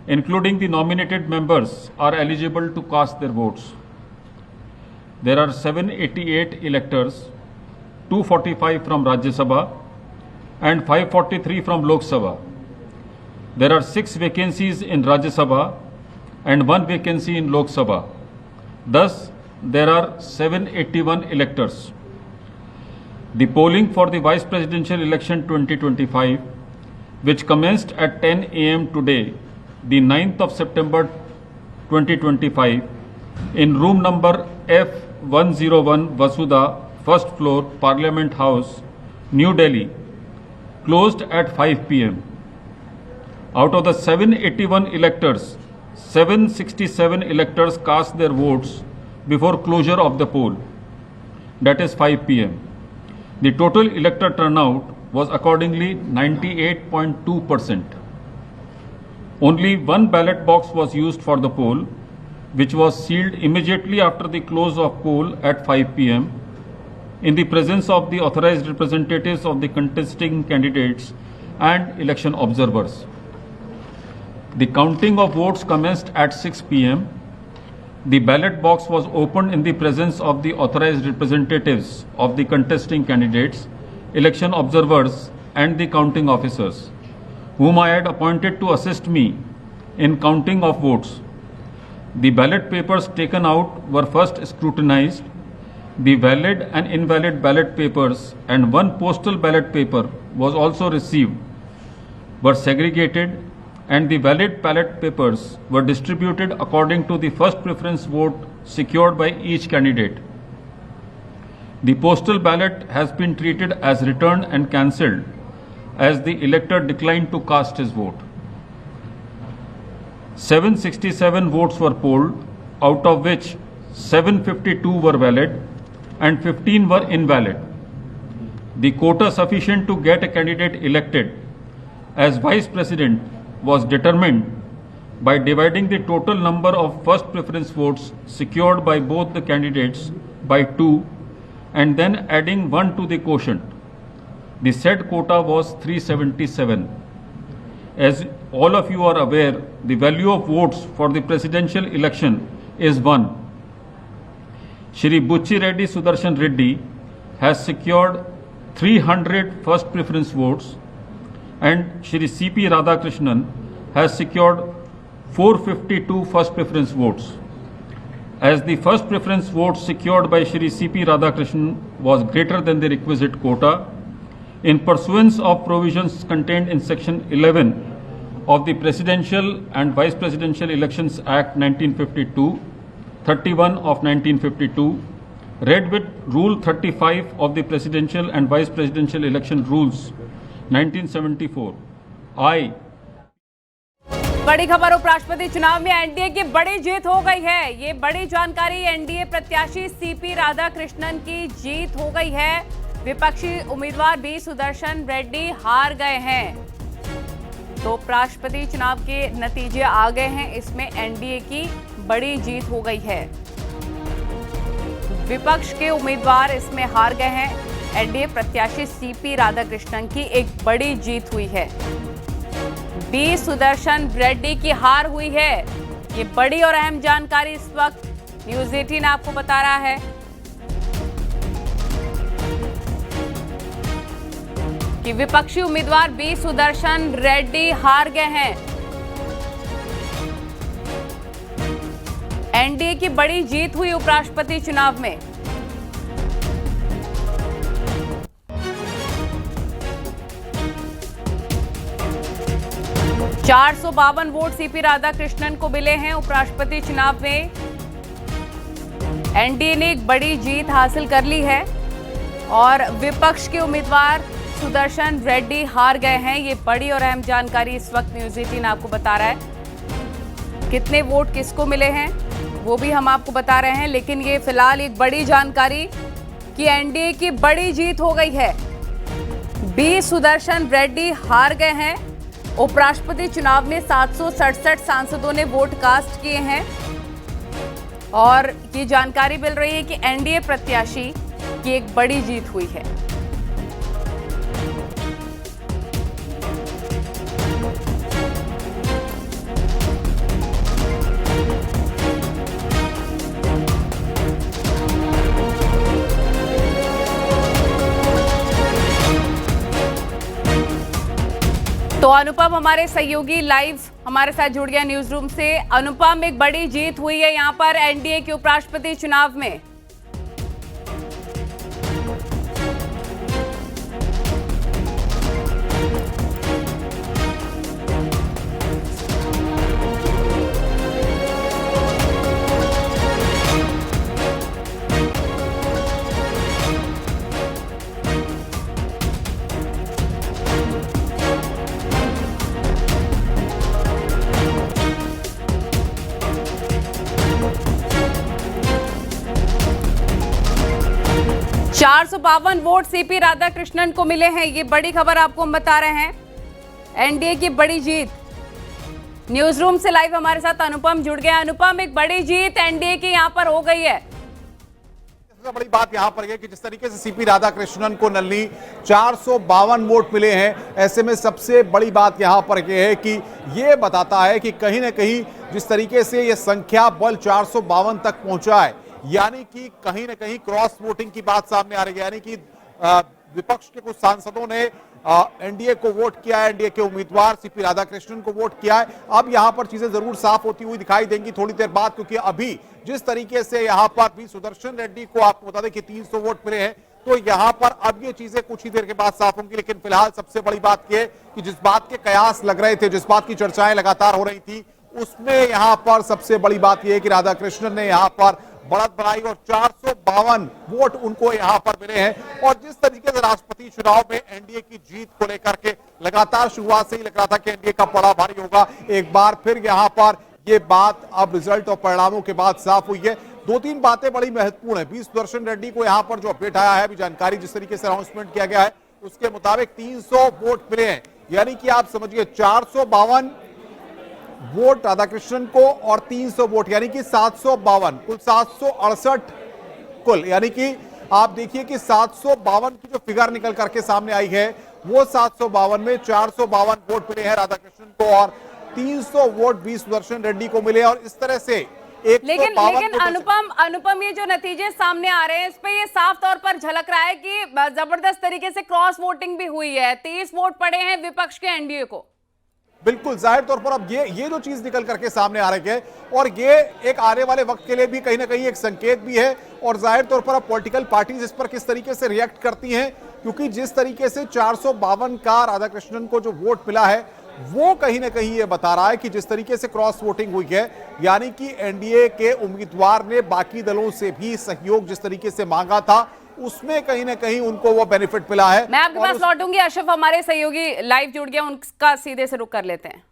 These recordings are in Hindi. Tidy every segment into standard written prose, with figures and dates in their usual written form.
including the nominated members, are eligible to cast their votes. There are 788 electors, 245 from Rajya Sabha and 543 from Lok Sabha. There are 6 vacancies in Rajya Sabha and 1 vacancy in Lok Sabha. Thus, there are 781 electors. The polling for the Vice Presidential Election 2025, which commenced at 10 a.m. today, the 9th of September 2025, in room number F101 Vasudha, first floor, Parliament House, New Delhi, closed at 5 p.m. Out of the 781 electors, 767 electors cast their votes before closure of the poll, that is 5 p.m. The total elector turnout was accordingly 98.2%. Only one ballot box was used for the poll, which was sealed immediately after the close of poll at 5 p.m. in the presence of the authorized representatives of the contesting candidates and election observers. The counting of votes commenced at 6 p.m. The ballot box was opened in the presence of the authorized representatives of the contesting candidates, election observers, and the counting officers, whom I had appointed to assist me in counting of votes. The ballot papers taken out were first scrutinized. The valid and invalid ballot papers and one postal ballot paper was also received, were segregated, and the valid ballot papers were distributed according to the first preference vote secured by each candidate. The postal ballot has been treated as returned and cancelled, as the elector declined to cast his vote. 767 votes were polled, out of which 752 were valid and 15 were invalid. The quota sufficient to get a candidate elected as Vice President was determined by dividing the total number of first preference votes secured by both the candidates by 2 and then adding 1 to the quotient. The said quota was 377. As all of you are aware, the value of votes for the presidential election is 1. Shri Buchi Reddy Sudarshan Reddy has secured 300 first preference votes and Shri C.P. Radhakrishnan has secured 452 first preference votes. As the first preference vote secured by Shri C.P. Radhakrishnan was greater than the requisite quota, in pursuance of provisions contained in Section 11 of the Presidential and Vice Presidential Elections Act 1952, 31 of 1952, read with Rule 35 of the Presidential and Vice Presidential Election Rules 1974, I बड़ी खबर, उपराष्ट्रपति चुनाव में एनडीए की बड़ी जीत हो गई है। ये बड़ी जानकारी, एनडीए प्रत्याशी सीपी राधाकृष्णन की जीत हो गई है। विपक्षी उम्मीदवार बी सुदर्शन रेड्डी हार गए हैं। तो उपराष्ट्रपति चुनाव के नतीजे आ गए हैं, इसमें एनडीए की बड़ी जीत हो गई है। विपक्ष के उम्मीदवार इसमें हार गए हैं। एनडीए प्रत्याशी सीपी राधाकृष्णन की एक बड़ी जीत हुई है। बी सुदर्शन रेड्डी की हार हुई है। ये बड़ी और अहम जानकारी इस वक्त न्यूज 18 आपको बता रहा है कि विपक्षी उम्मीदवार बी सुदर्शन रेड्डी हार गए हैं। एनडीए की बड़ी जीत हुई उपराष्ट्रपति चुनाव में। चार 452 वोट सीपी राधाकृष्णन को मिले हैं। उपराष्ट्रपति चुनाव में एनडीए ने एक बड़ी जीत हासिल कर ली है और विपक्ष के उम्मीदवार सुदर्शन रेड्डी हार गए हैं। ये बड़ी और अहम जानकारी इस वक्त न्यूज 18 आपको बता रहा है। कितने वोट किसको मिले हैं वो भी हम आपको बता रहे हैं, लेकिन ये फिलहाल एक बड़ी जानकारी कि एनडीए की बड़ी जीत हो गई है। बी सुदर्शन रेड्डी हार गए हैं। उपराष्ट्रपति चुनाव में 767 सांसदों ने वोट कास्ट किए हैं और ये जानकारी मिल रही है कि एनडीए प्रत्याशी की एक बड़ी जीत हुई है। अनुपम हमारे सहयोगी लाइव हमारे साथ जुड़ गया न्यूज रूम से। अनुपम, एक बड़ी जीत हुई है यहाँ पर एनडीए के उपराष्ट्रपति चुनाव में। 452 वोट सीपी राधाकृष्णन को मिले हैं। ये बड़ी खबर आपको हम बता रहे हैं। एनडीए की बड़ी जीत। न्यूज रूम से लाइव हमारे साथ अनुपम जुड़ गए। अनुपम, एक बड़ी जीत एनडीए की यहां पर हो गई है। सबसे बड़ी बात यहां पर है कि जिस तरीके से सीपी राधाकृष्णन को नल्ली 452 वोट मिले हैं, ऐसे में सबसे बड़ी बात यहां पर यह है कि यह बताता है कि कहीं ना कहीं जिस तरीके से यह संख्या बल 452 तक पहुंचा है, यानी कि कहीं ना कहीं क्रॉस वोटिंग की बात सामने आ रही है। यानी कि विपक्ष के कुछ सांसदों ने एनडीए को वोट किया है, एनडीए के उम्मीदवार सीपी राधाकृष्णन को वोट किया है। अब यहां पर चीजें जरूर साफ होती हुई दिखाई देंगी थोड़ी देर बाद, क्योंकि अभी जिस तरीके से यहां पर भी सुदर्शन रेड्डी को आपको बता दें कि 300 वोट मिले हैं, तो यहां पर अब ये चीजें कुछ ही देर के बाद साफ होंगी। लेकिन फिलहाल सबसे बड़ी बात यह कि जिस बात के कयास लग रहे थे, जिस बात की चर्चाएं लगातार हो रही थी, उसमें यहां पर सबसे बड़ी बात यह है कि राधाकृष्णन ने यहां पर बढ़त बनाई और 452 वोट उनको यहां पर मिले हैं। और जिस तरीके से राष्ट्रपति चुनाव में एनडीए की जीत को लेकर के लगातार शुरुआत से ही लग रहा था कि एनडीए का पड़ा भारी होगा, एक बार फिर यहां पर यह बात अब रिजल्ट और परिणामों के बाद साफ हुई है। दो तीन बातें बड़ी महत्वपूर्ण है। बी सुदर्शन रेड्डी को यहां पर जो अपडेट आया है, अभी जानकारी जिस तरीके से अनाउंसमेंट किया गया है उसके मुताबिक 300 वोट मिले हैं। यानी कि आप समझिए 452 वोट राधाकृष्णन को और 300 वोट यानी कि 752, कुल 768 कुल। यानी कि आप देखिए कि 752 की जो फिगर निकल करके सामने आई है, वो 752 में 452 वोट मिले हैं राधाकृष्णन को और 300 वोट बी सुदर्शन रेड्डी को मिले। और इस तरह से लेकिन अनुपम ये जो नतीजे सामने आ रहे हैं, इस पे ये साफ तौर पर झलक रहा है कि जबरदस्त तरीके से क्रॉस वोटिंग भी हुई है। 30 वोट पड़े हैं विपक्ष के एनडीए को। बिल्कुल जाहिर तौर पर अब ये जो चीज निकल करके सामने आ रही है, और ये एक आने वाले वक्त के लिए भी कहीं ना कहीं एक संकेत भी है। और जाहिर तौर पर अब पॉलिटिकल पार्टीज इस पर किस तरीके से रिएक्ट करती हैं, क्योंकि जिस तरीके से 452 का राधाकृष्णन को जो वोट मिला है, वो कहीं ना कहीं ये बता रहा है कि जिस तरीके से क्रॉस वोटिंग हुई है, यानी कि एनडीए के उम्मीदवार ने बाकी दलों से भी सहयोग जिस तरीके से मांगा था, उसमें कहीं ना कहीं उनको वो बेनिफिट मिला है। मैं आपके पास लौटूंगी। अशरफ हमारे सहयोगी लाइव जुड़ गया, उनका सीधे से रुख कर लेते हैं।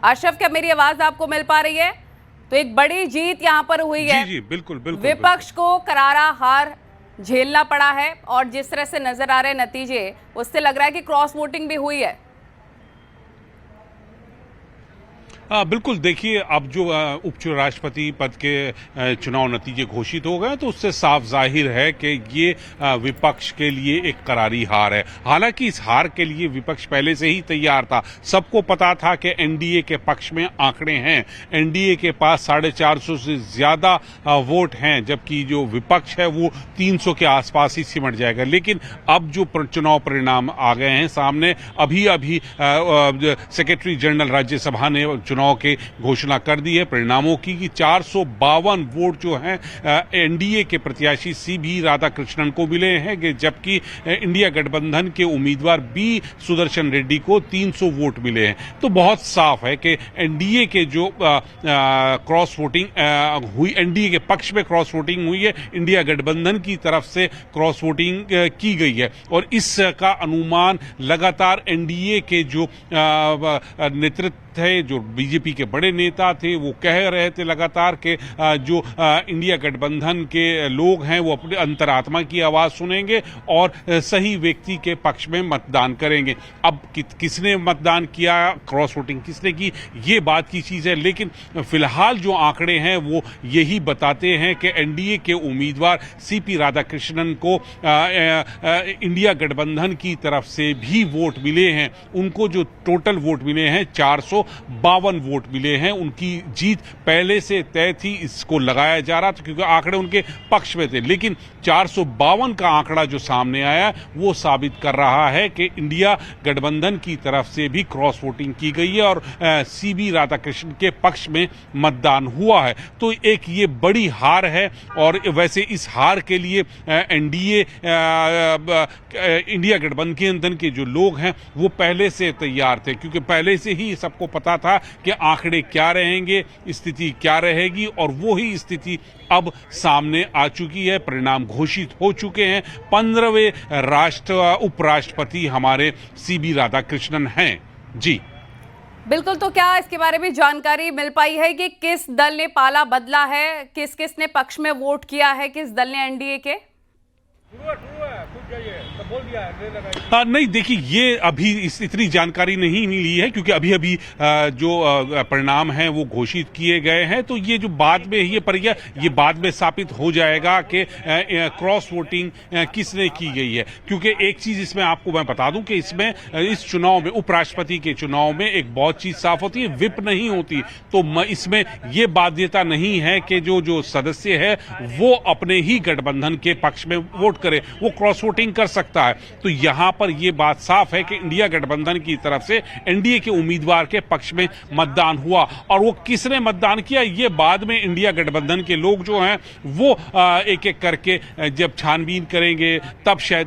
अशरफ, क्या मेरी आवाज आपको मिल पा रही है? तो एक बड़ी जीत यहां पर हुई है। जी बिल्कुल बिल्कुल। विपक्ष को करारा हार झेलना पड़ा है और जिस तरह से नजर आ रहे नतीजे, उससे लग रहा है कि क्रॉस वोटिंग भी हुई है। बिल्कुल, देखिए अब जो उपराष्ट्रपति पद के चुनाव नतीजे घोषित हो गए, तो उससे साफ जाहिर है कि ये विपक्ष के लिए एक करारी हार है। हालांकि इस हार के लिए विपक्ष पहले से ही तैयार था। सबको पता था कि एनडीए के पक्ष में आंकड़े हैं, एनडीए के पास 450 से ज्यादा वोट हैं, जबकि जो विपक्ष है वो 300 के आसपास ही सिमट जाएगा। लेकिन अब जो चुनाव परिणाम आ गए हैं सामने, अभी सेक्रेटरी जनरल राज्यसभा ने चुनाव के घोषणा कर दी है परिणामों की कि 452 वोट जो हैं एनडीए के प्रत्याशी सीपी राधाकृष्णन को मिले हैं, जबकि इंडिया गठबंधन के उम्मीदवार बी सुदर्शन रेड्डी को 300 वोट मिले हैं। तो बहुत साफ है कि एनडीए के जो क्रॉस वोटिंग हुई, एनडीए के पक्ष में क्रॉस वोटिंग हुई है, इंडिया गठबंधन की तरफ से क्रॉस वोटिंग की गई है। और इसका अनुमान लगातार एनडीए के जो नेतृत्व थे, जो बीजेपी के बड़े नेता थे, वो कह रहे थे लगातार कि जो इंडिया गठबंधन के लोग हैं वो अपने अंतरात्मा की आवाज सुनेंगे और सही व्यक्ति के पक्ष में मतदान करेंगे। अब किसने मतदान किया, क्रॉस वोटिंग किसने की, ये बात की चीज है। लेकिन फिलहाल जो आंकड़े हैं वो यही बताते हैं कि एनडीए के उम्मीदवार सीपी राधाकृष्णन को इंडिया गठबंधन की तरफ से भी वोट मिले हैं। उनको जो टोटल वोट मिले हैं 400 452 वोट मिले हैं। उनकी जीत पहले से तय थी, इसको लगाया जा रहा था क्योंकि आंकड़े उनके पक्ष में थे, लेकिन 452 का आंकड़ा जो सामने आया वो साबित कर रहा है कि इंडिया गठबंधन की तरफ से भी क्रॉस वोटिंग की गई है और सीबी राधाकृष्णन के पक्ष में मतदान हुआ है। तो एक ये बड़ी हार है और वैसे इस हार के लिए एनडीए इंडिया गठबंधन के जो लोग हैं वो पहले से तैयार थे, क्योंकि पहले से ही सबको पता था कि आंकड़े क्या रहेंगे, स्थिति क्या रहेगी, और वो ही स्थिति अब सामने आ चुकी है। परिणाम घोषित हो चुके हैं। 15वें उपराष्ट्रपति हमारे सीबी राधाकृष्णन हैं। जी बिल्कुल, तो क्या इसके बारे में जानकारी मिल पाई है कि किस दल ने पाला बदला है, किस किस ने पक्ष में वोट किया है, किस दल ने एनडीए के? नहीं, देखिए ये अभी इतनी जानकारी नहीं मिली है क्योंकि अभी अभी जो परिणाम हैं वो घोषित किए गए हैं। तो ये जो बाद में ये प्रक्रिया ये बाद में स्थापित हो जाएगा कि क्रॉस वोटिंग किसने की गई है, क्योंकि एक चीज इसमें आपको मैं बता दूं कि इसमें इस चुनाव में उपराष्ट्रपति के चुनाव में एक बहुत चीज साफ होती है, विप नहीं होती। तो इसमें ये बाध्यता नहीं है कि जो सदस्य है वो अपने ही गठबंधन के पक्ष में वोट करे, वो क्रॉस वोटिंग कर सकता है। तो यहां पर यह बात साफ है कि इंडिया गठबंधन की तरफ से एनडीए के उम्मीदवार के पक्ष में मतदान हुआ, और वो किसने मतदान किया ये बाद में इंडिया गठबंधन के लोग जो हैं वो एक एक करके जब छानबीन करेंगे तब शायद